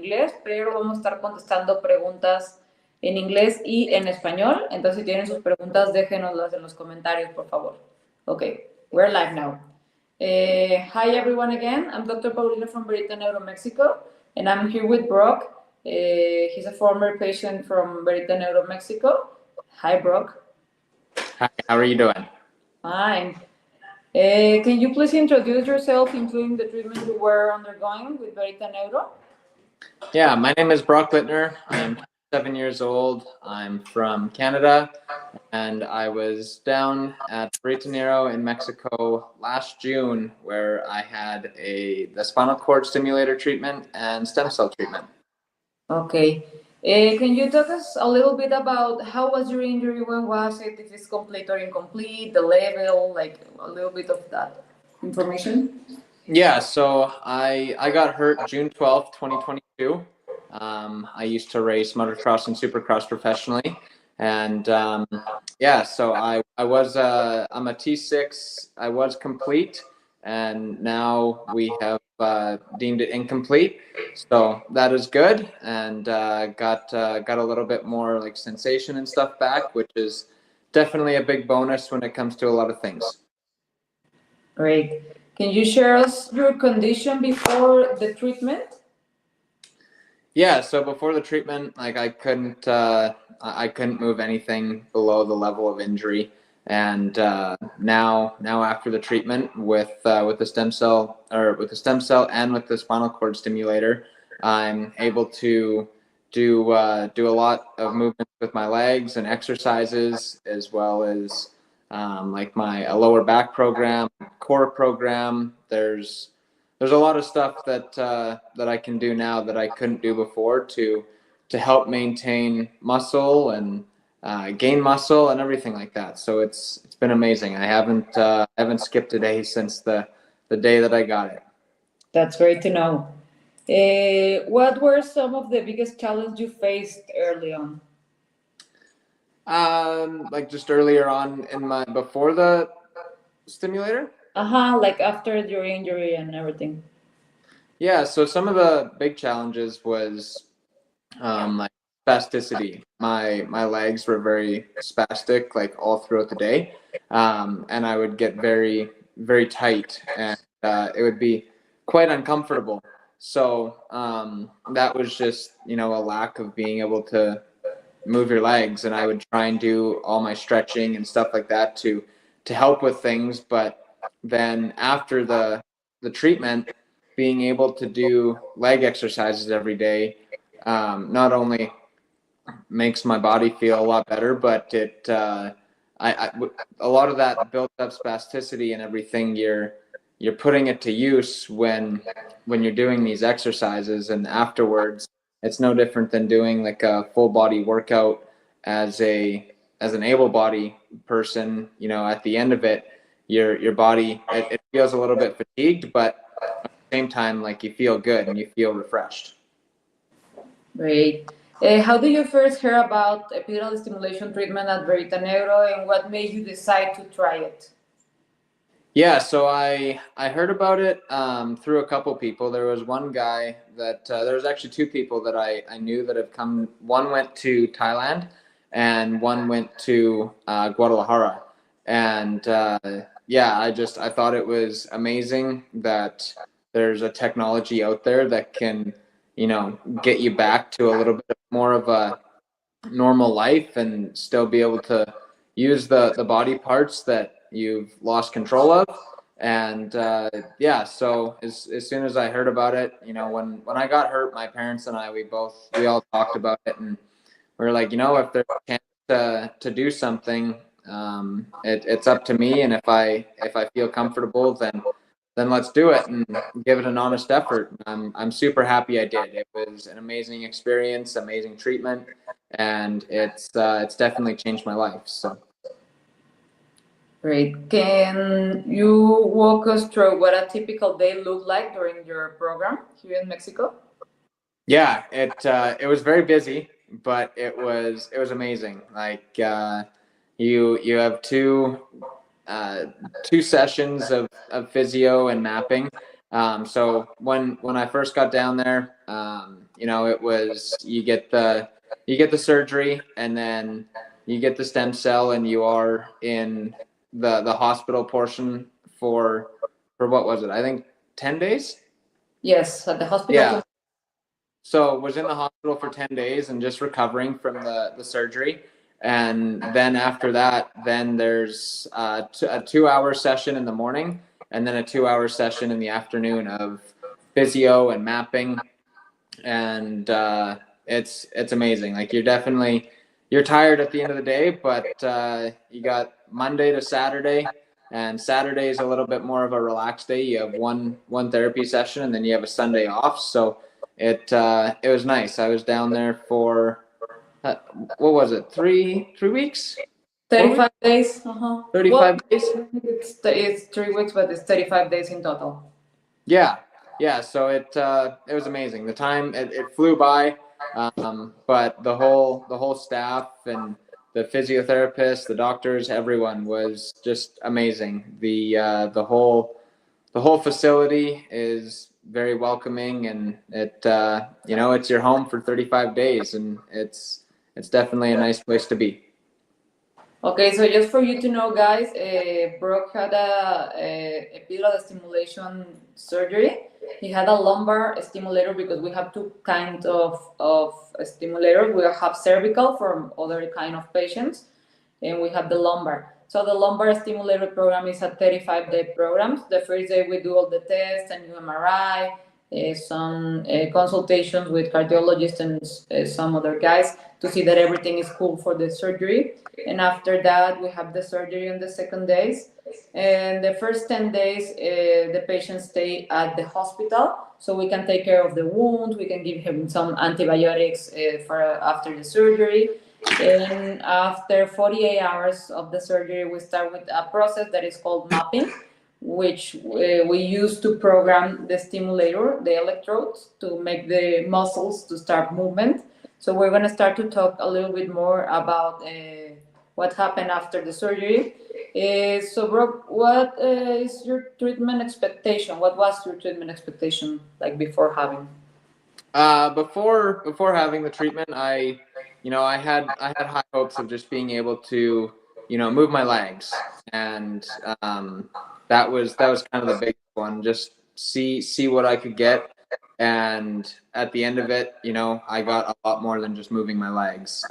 inglés, pero vamos a estar contestando preguntas en inglés y en español. Entonces, si tienen sus preguntas, déjenoslas en los comentarios, por favor. Okay, we're live now. Hi, everyone again. I'm Dr. Paulina from Verita Neuro, Mexico, and I'm here with Brock. He's a former patient from Verita Neuro, Mexico. Hi, Brock. Hi, how are you doing? Fine. Can you please introduce yourself, including the treatment you were undergoing with Verita Neuro? Yeah, my name is Brock Littner. I'm 7 years old. I'm from Canada, and I was down at Verita Neuro in Mexico last June, where I had the spinal cord stimulator treatment and stem cell treatment. Okay. Can you talk us a little bit about how was your injury, when was it, if it's complete or incomplete, the level, like a little bit of that information? Yeah, so I got hurt June 12th, 2022. I used to race motocross and supercross professionally. And yeah, so I'm a T6. I was complete, and now we have deemed it incomplete. So that is good, and got a little bit more like sensation and stuff back, which is definitely a big bonus when it comes to a lot of things. Great. Can you share us your condition before the treatment? Yeah, so before the treatment, like I couldn't move anything below the level of injury, and now after the treatment with the stem cell and with the spinal cord stimulator, I'm able to do a lot of movements with my legs and exercises, as well as like a lower back program, core program. There's a lot of stuff that I can do now that I couldn't do before to help maintain muscle and gain muscle and everything like that. So it's been amazing. I haven't skipped a day since the day that I got it. That's great to know. What were some of the biggest challenges you faced early on? Like just earlier on before the stimulator? Like after your injury and everything. Yeah, so some of the big challenges was like spasticity. My legs were very spastic, like all throughout the day, and I would get very very tight, and it would be quite uncomfortable. So that was just a lack of being able to move your legs, and I would try and do all my stretching and stuff like that to help with things. But then after the treatment, being able to do leg exercises every day not only makes my body feel a lot better, but it a lot of that built up spasticity and everything, you're putting it to use when you're doing these exercises, and afterwards it's no different than doing like a full body workout as an able body person. At the end of it, your body, it feels a little bit fatigued, but at the same time, like you feel good and you feel refreshed. Great. How did you first hear about epidural stimulation treatment at Verita Neuro, and what made you decide to try it? Yeah, so I heard about it through a couple people. There was one guy that there was actually two people that I knew that have come. One went to Thailand, and one went to Guadalajara. And yeah, I thought it was amazing that there's a technology out there that can get you back to a little bit more of a normal life and still be able to use the body parts that you've lost control of. And yeah, so as soon as I heard about it, when I got hurt, my parents and I, we all talked about it, and we were like, if there's a chance to do something, it's up to me, and if I feel comfortable, then let's do it and give it an honest effort. I'm super happy I did. It was an amazing experience, amazing treatment, and it's definitely changed my life. So. Great. Can you walk us through what a typical day looked like during your program here in Mexico? Yeah, it was very busy, but it was amazing. Like you have two sessions of physio and mapping, So when I first got down there, it was you get the surgery, and then you get the stem cell, and you are in the hospital portion for what was it? I think 10 days. Yes, at the hospital. Yeah. So was in the hospital for 10 days and just recovering from the surgery. And then after that, then there's a 2 hour session in the morning, and then a 2 hour session in the afternoon of physio and mapping. And it's amazing. Like you're tired at the end of the day, but you got Monday to Saturday, and Saturday is a little bit more of a relaxed day. You have one therapy session, and then you have a Sunday off. So it was nice. I was down there for what was it? Three weeks? 35 days. Uh-huh. 35 days? It's 3 weeks, but it's 35 days in total. Yeah. So it was amazing. The time it flew by, but the whole staff and the physiotherapists, the doctors, everyone was just amazing. The whole facility is very welcoming, and it's your home for 35 days, and it's definitely a nice place to be. Okay, so just for you to know, guys, Brooke had a epidural stimulation surgery. He had a lumbar stimulator because we have two kinds of stimulators. We have cervical for other kind of patients, and we have the lumbar. So the lumbar stimulator program is a 35-day program. The first day we do all the tests, a new MRI, some consultations with cardiologists and some other guys to see that everything is cool for the surgery. And after that, we have the surgery on the second days. And the first 10 days, the patients stay at the hospital, so we can take care of the wound. We can give him some antibiotics for after the surgery. And after 48 hours of the surgery, we start with a process that is called mapping, which we use to program the stimulator, the electrodes, to make the muscles to start movement. So we're going to start to talk a little bit more about what happened after the surgery. So, Brooke, what is your treatment expectation? What was your treatment expectation like before having? Before having the treatment, I had high hopes of just being able to move my legs, and that was kind of the big one. Just see what I could get, and at the end of it, I got a lot more than just moving my legs.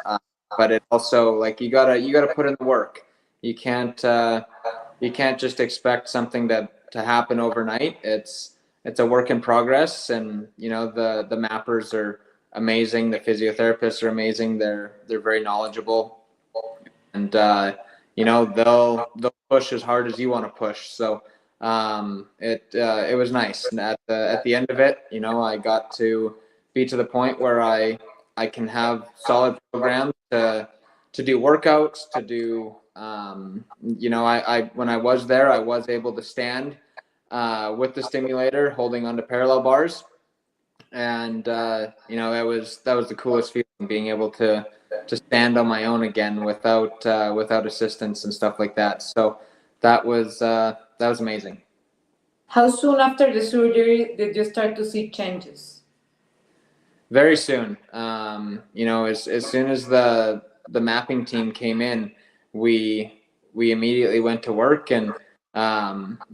But it also, like, you gotta put in the work. You can't just expect something to happen overnight. It's a work in progress, and the mappers are amazing. The physiotherapists are amazing. They're very knowledgeable, and they'll push as hard as you want to push. So it was nice. And at the end of it, I got to be to the point where I can have solid programs to do workouts, to do I when I was there, I was able to stand with the stimulator, holding onto parallel bars, and that was the coolest feeling, being able to stand on my own again without assistance and stuff like that. So that was amazing. How soon after the surgery did you start to see changes? Very soon. As soon as the mapping team came in, we immediately went to work. And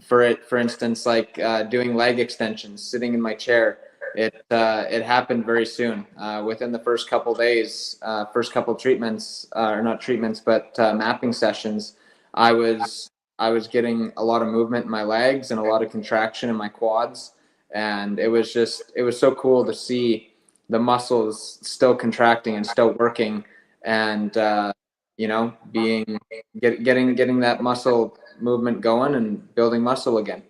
for instance, like doing leg extensions, sitting in my chair, it happened very soon. Within the first couple days, first couple treatments, or not treatments, but mapping sessions, I was getting a lot of movement in my legs and a lot of contraction in my quads, and it was so cool to see the muscles still contracting and still working, and getting that muscle movement going and building muscle again.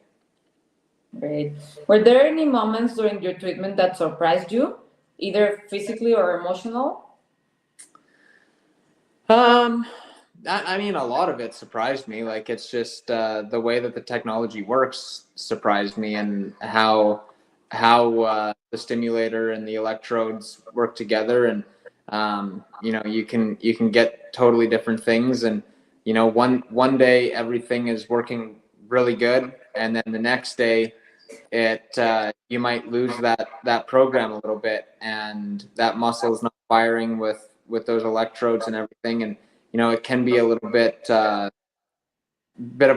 Great. Were there any moments during your treatment that surprised you, either physically or emotional? I mean, a lot of it surprised me. Like, it's just the way that the technology works surprised me, and how the stimulator and the electrodes work together, and you can get totally different things, and one day everything is working really good, and then the next day you might lose that program a little bit, and that muscle is not firing with those electrodes and everything, and it can be a little bit of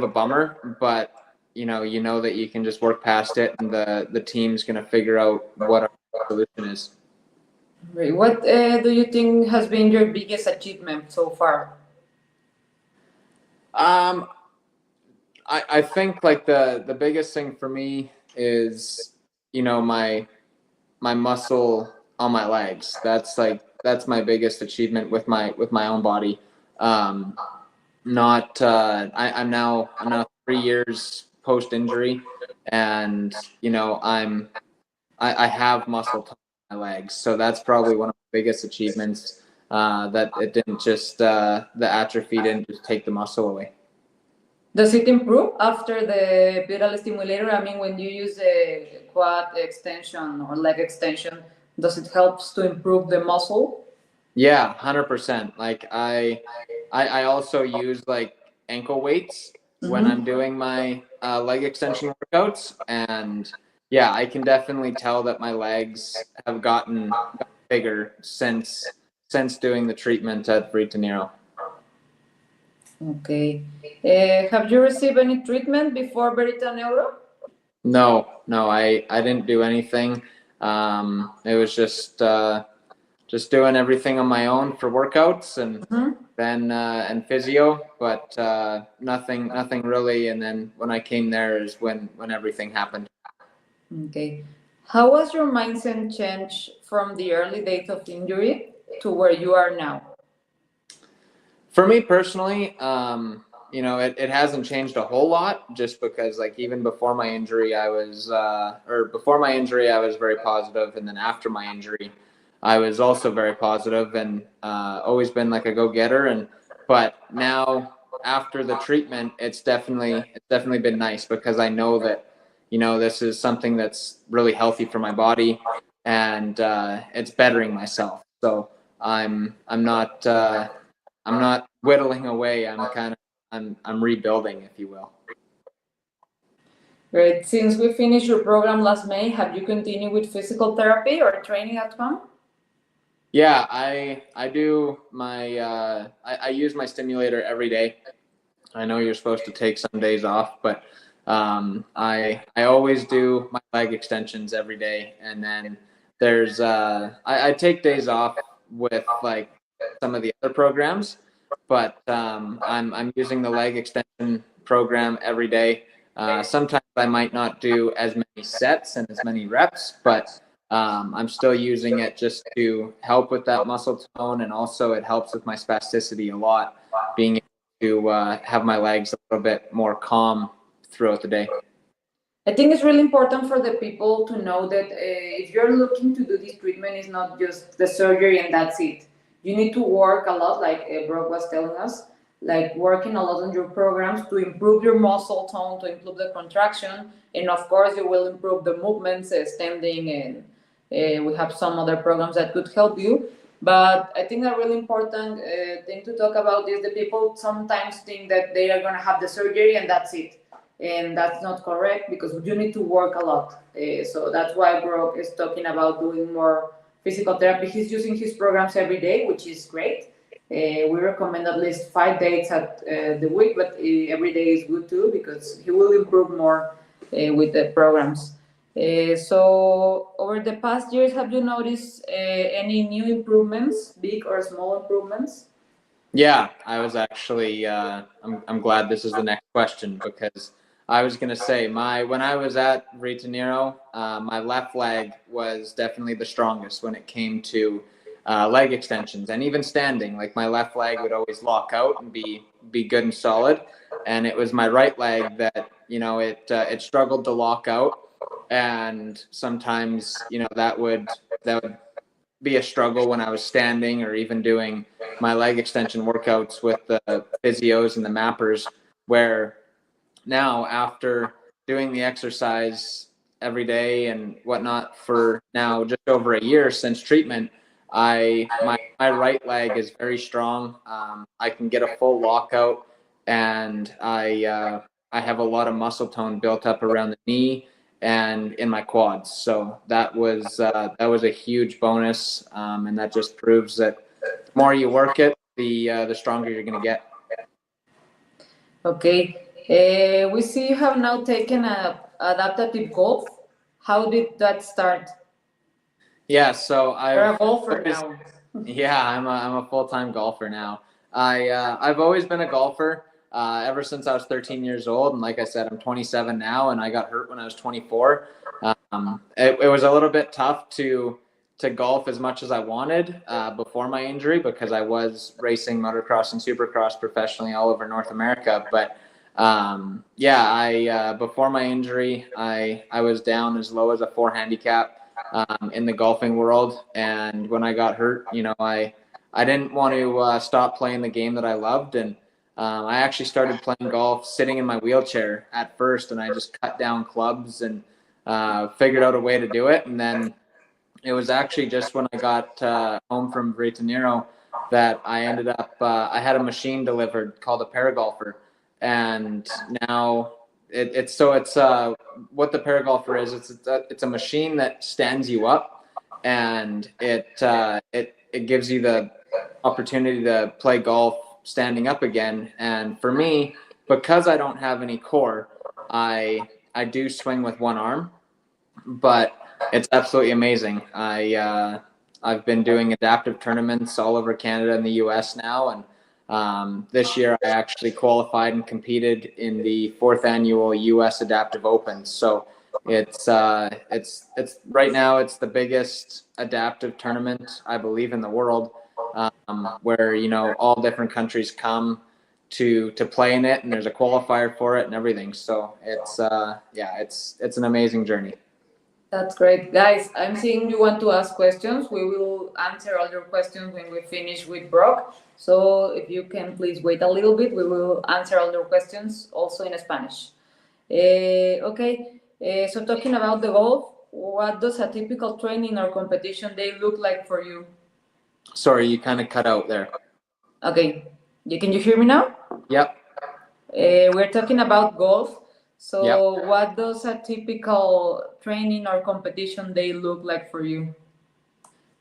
a bummer, but that you can just work past it, and the team's going to figure out what our solution is. Great. What do you think has been your biggest achievement so far? I think like the biggest thing for me is my muscle on my legs. That's my biggest achievement with my own body. Not I'm now 3 years post injury, and I have muscle tone in my legs, so that's probably one of the biggest achievements. That it didn't just the atrophy didn't just take the muscle away. Does it improve after the epidural stimulator? I mean, when you use a quad extension or leg extension, does it helps to improve the muscle? Yeah, 100%. Like I also use like ankle weights when I'm doing my leg extension workouts, and yeah, I can definitely tell that my legs have gotten bigger since doing the treatment at Verita Neuro. Okay. Have you received any treatment before Verita Neuro? No, I didn't do anything. It was just doing everything on my own for workouts, and then and physio, but nothing really. And then when I came there is when everything happened. Okay. How was your mindset change from the early days of injury to where you are now? For me personally, it hasn't changed a whole lot, just because like even before my injury, I was very positive, and then after my injury, I was also very positive, and always been like a go-getter. But now after the treatment, it's definitely been nice, because I know that this is something that's really healthy for my body, and it's bettering myself. So I'm not whittling away. I'm rebuilding, if you will. Great. Since we finished your program last May, have you continued with physical therapy or training at home? Yeah, I do my I use my stimulator every day. I know you're supposed to take some days off, but I always do my leg extensions every day, and then there's I take days off with like some of the other programs, but I'm using the leg extension program every day. Sometimes I might not do as many sets and as many reps, but I'm still using it just to help with that muscle tone, and also it helps with my spasticity a lot, being able to have my legs a little bit more calm throughout the day. I think it's really important for the people to know that if you're looking to do this treatment, it's not just the surgery and that's it. You need to work a lot, like Brock was telling us, like working a lot on your programs to improve your muscle tone, to improve the contraction, and of course, you will improve the movements, standing, and we have some other programs that could help you. But I think a really important thing to talk about is the people sometimes think that they are going to have the surgery and that's it, and that's not correct because you need to work a lot. So that's why Brock is talking about doing more physical therapy. He's using his programs every day, which is great. We recommend at least 5 days at the week, but every day is good too because he will improve more with the programs. So over the past years, have you noticed any new improvements, big or small improvements? Yeah, I was actually. I'm glad this is the next question, because I was gonna say when I was at Verita Neuro, my left leg was definitely the strongest when it came to leg extensions, and even standing. Like my left leg would always lock out and be good and solid, and it was my right leg that it struggled to lock out, and sometimes that would be a struggle when I was standing, or even doing my leg extension workouts with the physios and the mappers, where now after doing the exercise every day and whatnot for now just over a year since treatment, my right leg is very strong. I can get a full lockout, and I have a lot of muscle tone built up around the knee and in my quads. So that was a huge bonus, and that just proves that the more you work it, the stronger you're going to get. Okay. We see you have now taken a adaptive golf. How did that start? Yeah, so You're I've a golfer always, now. yeah, I'm a full-time golfer now. I've always been a golfer ever since I was 13 years old, and like I said, I'm 27 now, and I got hurt when I was 24. It was a little bit tough to golf as much as I wanted before my injury because I was racing motocross and supercross professionally all over North America. But yeah, I before my injury, I was down as low as a 4 handicap in the golfing world. And when I got hurt, I didn't want to stop playing the game that I loved. And I actually started playing golf sitting in my wheelchair at first, and I just cut down clubs and figured out a way to do it. And then it was actually just when I got home from Verita Neuro that I ended up, I had a machine delivered called a Paragolfer. And now it's what the Paragolfer is. It's a machine that stands you up, and it gives you the opportunity to play golf standing up again. And for me, because I don't have any core, I do swing with one arm, but it's absolutely amazing. I've been doing adaptive tournaments all over Canada and the U.S. now, and this year I actually qualified and competed in the 4th annual U.S. Adaptive Open. So it's right now it's the biggest adaptive tournament I believe in the world, where all different countries come to play in it, and there's a qualifier for it and everything. So it's it's an amazing journey. That's great. Guys, I'm seeing you want to ask questions. We will answer all your questions when we finish with Brock. So if you can please wait a little bit, we will answer all your questions also in Spanish. Okay, so talking about the golf, what does a typical training or competition day look like for you? Sorry, you kind of cut out there. Okay, can you hear me now? Yep. We're talking about golf. So, Yep. what does a typical training or competition day look like for you?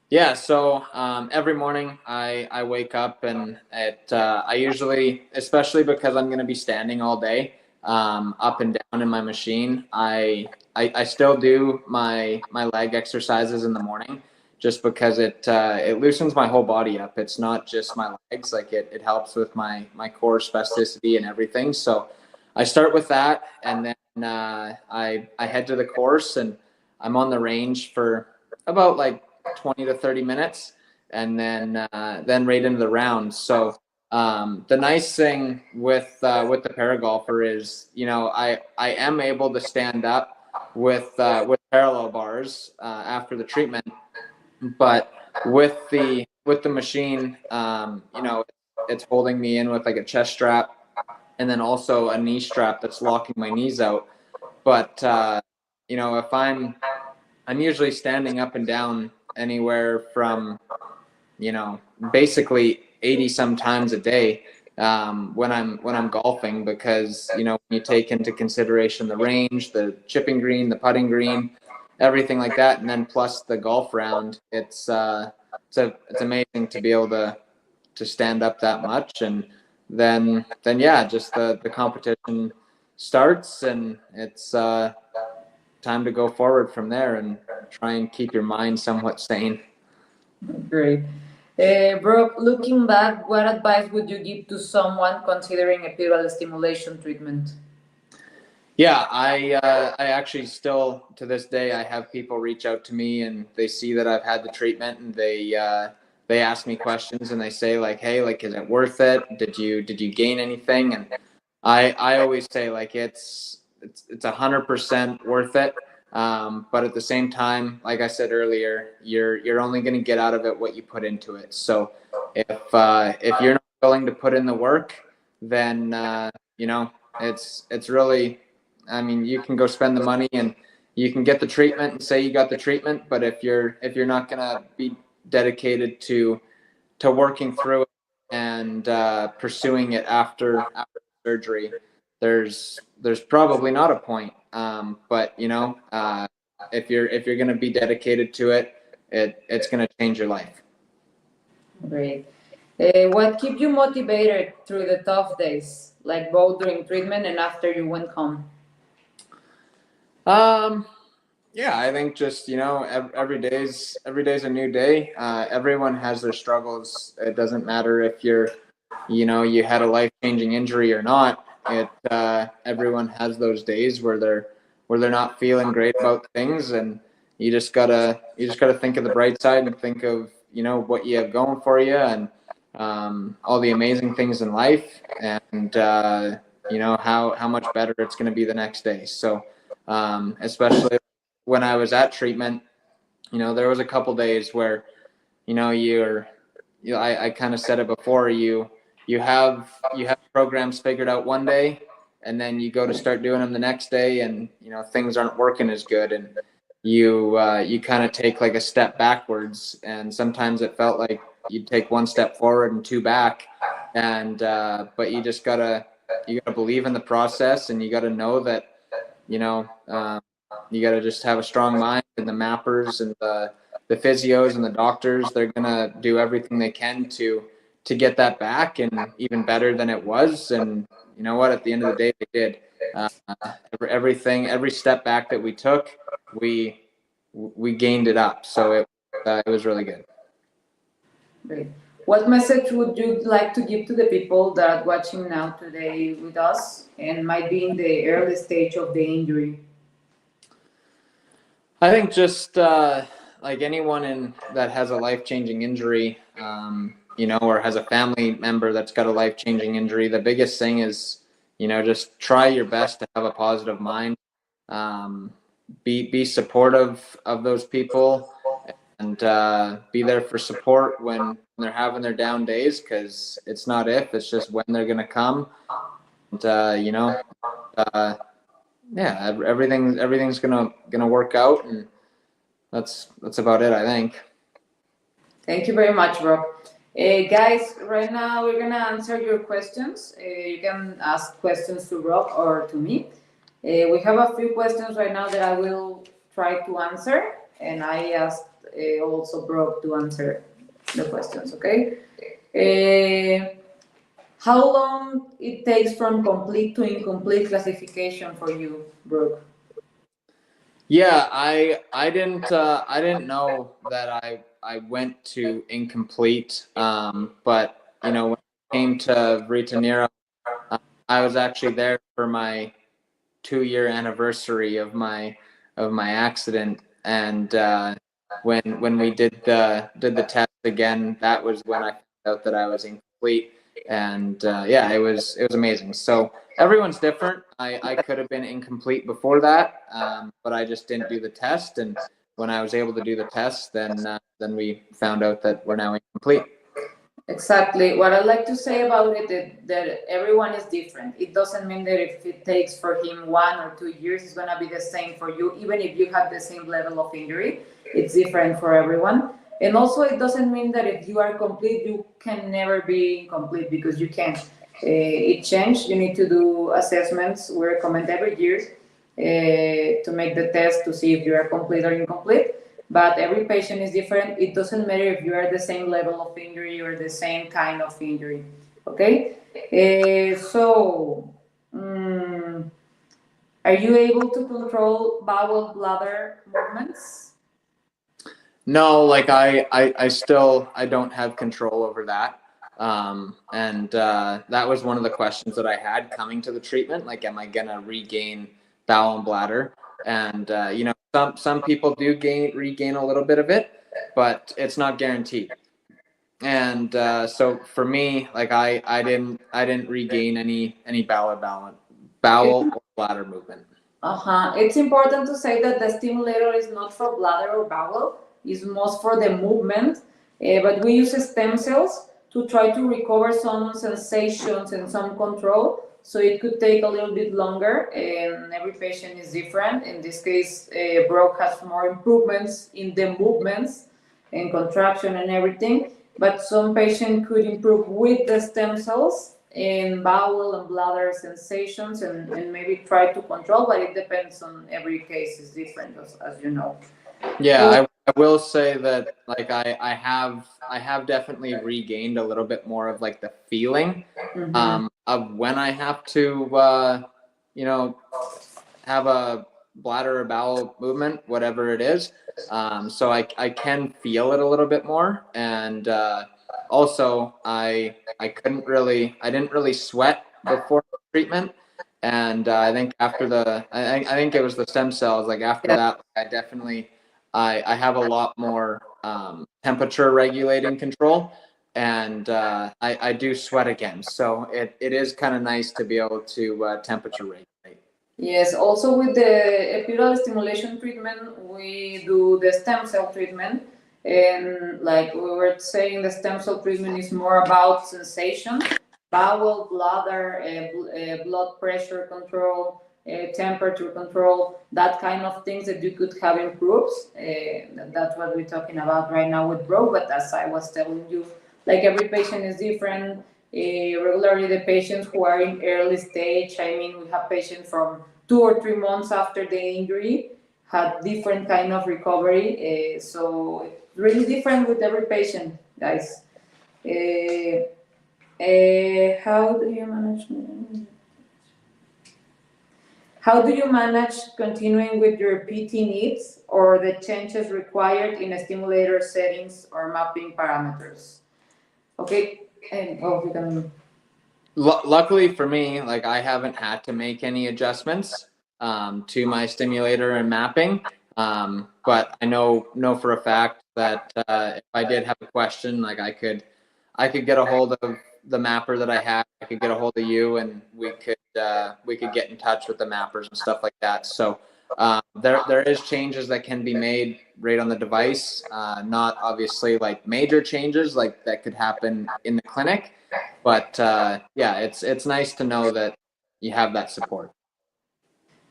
Yeah, so every morning I wake up, and I usually, especially because I'm going to be standing all day, up and down in my machine, I still do my leg exercises in the morning, just because it loosens my whole body up. It's not just my legs, like it helps with my core spasticity and everything. So I start with that, and then I head to the course, and I'm on the range for about like 20 to 30 minutes, and then right into the round. So the nice thing with the Paragolfer is, I am able to stand up with parallel bars after the treatment, but with the machine, it's holding me in with like a chest strap, and then also a knee strap that's locking my knees out. But if I'm usually standing up and down anywhere from, basically 80 sometimes a day, when I'm golfing, because when you take into consideration the range, the chipping green, the putting green, everything like that, and then plus the golf round, it's amazing to be able to stand up that much. And then yeah, just the competition starts, and it's time to go forward from there and try and keep your mind somewhat sane. Great. Brooke, looking back, what advice would you give to someone considering epidural stimulation treatment? Yeah, I actually still to this day I have people reach out to me, and they see that I've had the treatment, and they ask me questions, and they say like, hey, like, is it worth it? Did you gain anything? And I always say like it's 100% worth it. But at the same time, like I said earlier, you're only going to get out of it what you put into it. So if you're not willing to put in the work, then it's really, I mean, you can go spend the money and you can get the treatment and say you got the treatment, but if you're not going to be dedicated to working through it and pursuing it after surgery, there's probably not a point. But if you're going to be dedicated to it, it's going to change your life. Great. What kept you motivated through the tough days, like both during treatment and after you went home? Yeah, I think just every day's a new day. Everyone has their struggles. It doesn't matter if you had a life-changing injury or not. Everyone has those days where they're not feeling great about things, and you just gotta think of the bright side and think of what you have going for you, and all the amazing things in life, and how much better it's going to be the next day. So especially when I was at treatment, there was a couple days where I kind of said it before, you have programs figured out one day, and then you go to start doing them the next day, and things aren't working as good, and you kind of take like a step backwards, and sometimes it felt like you'd take one step forward and two back, and but you gotta believe in the process, and you gotta know that you gotta just have a strong mind, and the mappers and the physios and the doctors, they're gonna do everything they can to get that back and even better than it was. And you know what? At the end of the day, they did. Every step back that we took, we gained it up. So it was really good. Great. What message would you like to give to the people that are watching now today with us and might be in the early stage of the injury? I think just like anyone that has a life-changing injury, or has a family member that's got a life-changing injury, the biggest thing is, just try your best to have a positive mind. Be supportive of those people, and be there for support when they're having their down days, because it's not if, it's just when they're going to come. And yeah, everything's gonna work out, and that's about it, I think. Thank you very much, Rob. Guys, right now we're gonna answer your questions. You can ask questions to Rob or to me. We have a few questions right now that I will try to answer, and I asked also Rob to answer the questions. Okay. How long it takes from complete to incomplete classification for you, Brooke? Yeah, I didn't know that I went to incomplete, but when it came to Verita Neuro, I was actually there for my 2-year anniversary of my accident, and when we did the test again, that was when I found out that I was incomplete, and yeah, it was amazing. So everyone's different. I could have been incomplete before that, but I just didn't do the test, and when I was able to do the test, then we found out that we're now incomplete. Exactly. What I like to say about it is that everyone is different. It doesn't mean that if it takes for him 1 or 2 years, it's going to be the same for you. Even if you have the same level of injury, it's different for everyone. And also, it doesn't mean that if you are complete, you can never be incomplete, because you can't. It changed. You need to do assessments. We recommend every year to make the test to see if you are complete or incomplete. But every patient is different. It doesn't matter if you are the same level of injury or the same kind of injury. Okay? So, are you able to control bowel bladder movements? No, like I don't have control over that. And that was one of the questions that I had coming to the treatment. Like, am I gonna regain bowel and bladder? And some people do regain a little bit of it, but it's not guaranteed. And so for me, like I didn't regain any bowel or bladder movement. It's important to say that the stimulator is not for bladder or bowel, it's most for the movement. But we use stem cells to try to recover some sensations and some control. So it could take a little bit longer, and every patient is different. In this case, Brooke has more improvements in the movements and contraction and everything. But some patient could improve with the stem cells in bowel and bladder sensations, and maybe try to control, but it depends on every case is different, as you know. Yeah, I will say that like I have definitely regained a little bit more of like the feeling of when I have to you know, have a bladder or bowel movement, whatever it is. So I can feel it a little bit more, and also I didn't really sweat before treatment, and I think after I think it was the stem cells. Like after that, I definitely I have a lot more temperature regulating control, and I do sweat again. So it is kind of nice to be able to temperature regulate. Yes, also with the epidural stimulation treatment, we do the stem cell treatment. And like we were saying, the stem cell treatment is more about sensation, bowel, bladder, blood pressure control, temperature control, that kind of things that you could have improved. That's what we're talking about right now with Bro. But as I was telling you, like every patient is different. Regularly, the patients who are in early stage, I mean, we have patients from 2 or 3 months after the injury had different kind of recovery. So it's really different with every patient, guys. How do you manage? How do you manage continuing with your PT needs or the changes required in a stimulator settings or mapping parameters? Okay, and we can. Luckily for me, like I haven't had to make any adjustments to my stimulator and mapping. But I know for a fact that if I did have a question, like I could get a hold of the mapper that I have. I could get a hold of you, and we could get in touch with the mappers and stuff like that. So there is changes that can be made right on the device. Not obviously like major changes like that could happen in the clinic, but yeah, it's nice to know that you have that support.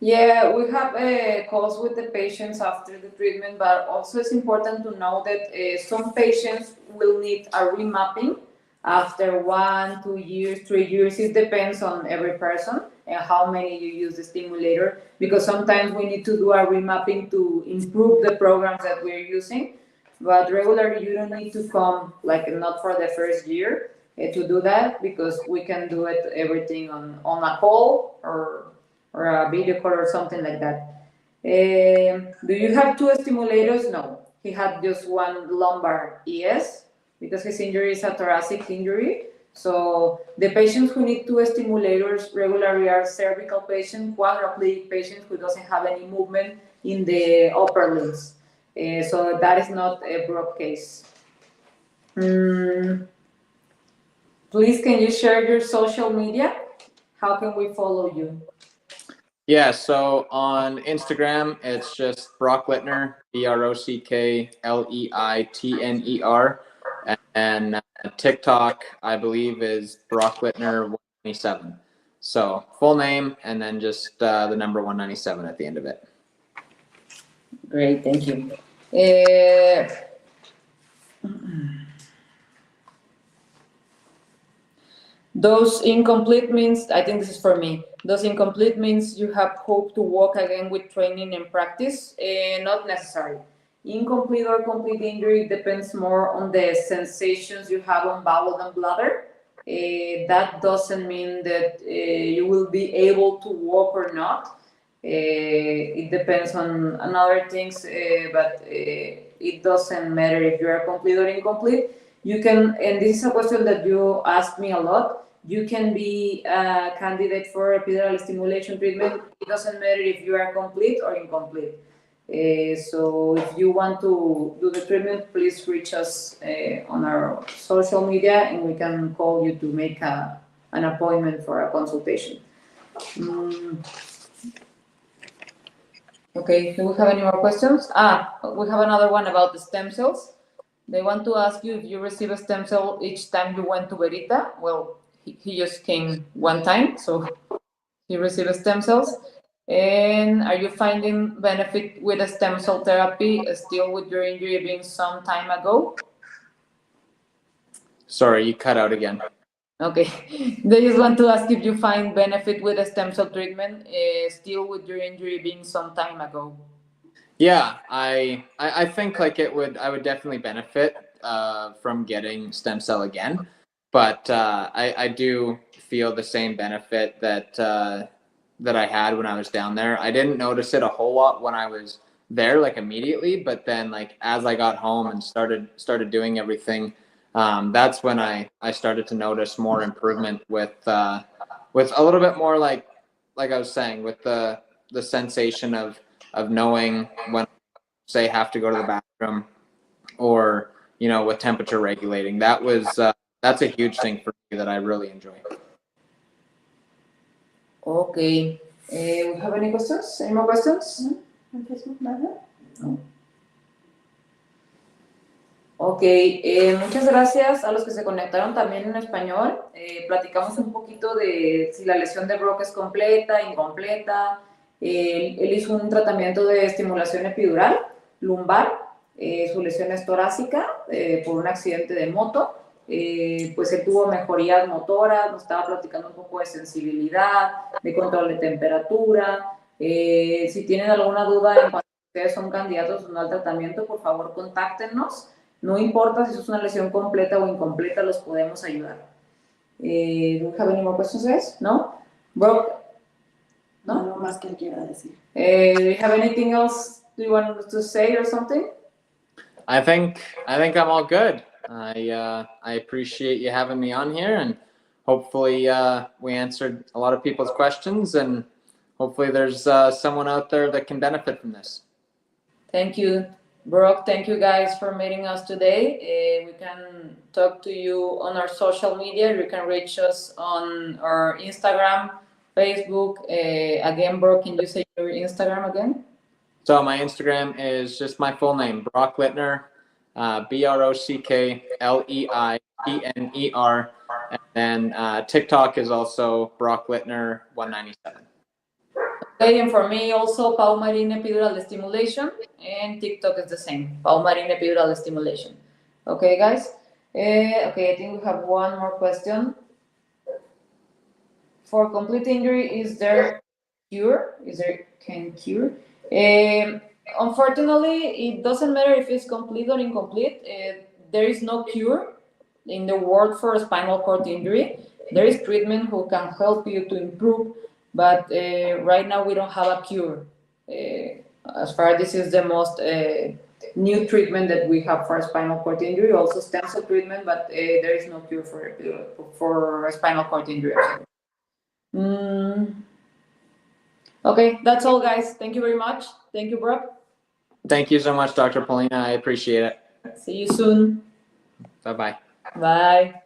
Yeah, we have calls with the patients after the treatment, but also it's important to know that some patients will need a remapping after 1, 2 years, 3 years. It depends on every person and how many you use the stimulator, because sometimes we need to do a remapping to improve the programs that we're using. But regularly, you don't need to come, like not for the first year, to do that, because we can do it everything on a call or a video call or something like that. Do you have two stimulators? No. He had just one lumbar, yes, because his injury is a thoracic injury. So the patients who need two stimulators regularly are cervical patients, quadriplegic patients who doesn't have any movement in the upper limbs. So that is not a broad case. Please, can you share your social media? How can we follow you? Yeah, so on Instagram, it's just Brock Littner, BrockLeitner, and TikTok, I believe, is Brock Littner 197. So full name and then just the number 197 at the end of it. Great, thank you. Those incomplete means, I think this is for me, those incomplete means you have hope to walk again with training and practice? Not necessary. Incomplete or complete injury depends more on the sensations you have on bowel and bladder. That doesn't mean that you will be able to walk or not. It depends on other things, but it doesn't matter if you are complete or incomplete. You can, and this is a question that you ask me a lot, you can be a candidate for epidural stimulation treatment. It doesn't matter if you are complete or incomplete. So if you want to do the treatment, please reach us on our social media, and we can call you to make an appointment for a consultation. Okay, do we have any more questions? We have another one about the stem cells. They want to ask you if you receive a stem cell each time you went to Verita. Well, he just came one time, so he received stem cells. And are you finding benefit with a stem cell therapy still with your injury being some time ago? Sorry, you cut out again. Okay. They just want to ask if you find benefit with the stem cell treatment, still with your injury being some time ago. Yeah, I think like I would definitely benefit from getting stem cell again, but I do feel the same benefit that I had when I was down there. I didn't notice it a whole lot when I was there, like immediately, but then like as I got home and started doing everything, that's when I started to notice more improvement with a little bit more like I was saying with the sensation of knowing when say have to go to the bathroom or with temperature regulating. That's a huge thing for me that I really enjoy. Okay. We have any questions? Any more questions? On Facebook, nada. No. Ok, muchas gracias a los que se conectaron también en español. Platicamos un poquito de si la lesión de Brock es completa, incompleta. Él hizo un tratamiento de estimulación epidural lumbar. Su lesión es torácica por un accidente de moto. Pues él tuvo mejorías motoras, nos estaba platicando un poco de sensibilidad, de control de temperatura. Si tienen alguna duda en cuanto a ustedes son candidatos o no al tratamiento, por favor contáctenos. No importa si es una lesión completa o incompleta, los podemos ayudar. Do you have any more questions, guys? No? Brock? No? No más que él quiera decir. Do you have anything else you want to say or something? I think I'm all good. I appreciate you having me on here, and hopefully we answered a lot of people's questions, and hopefully there's someone out there that can benefit from this. Thank you, Brock. Thank you guys for meeting us today. We can talk to you on our social media. You can reach us on our Instagram, Facebook. Again, Brock, can you say your Instagram again? So my Instagram is just my full name, Brock Littner, BrockLeitner, and then TikTok is also Brock Littner 197. Okay, and for me also, Paulina Epidural Stimulation, and TikTok is the same, Paulina Epidural Stimulation. Okay, guys? Okay, I think we have one more question. For complete injury, is there cure? Can cure? Unfortunately, it doesn't matter if it's complete or incomplete. There is no cure in the world for spinal cord injury. There is treatment who can help you to improve, but right now we don't have a cure. As far as this is the most new treatment that we have for spinal cord injury, also stem cell treatment, but there is no cure for spinal cord injury. Okay, that's all, guys. Thank you very much. Thank you, Brock. Thank you so much, Dr. Paulina. I appreciate it. See you soon. Bye-bye. Bye.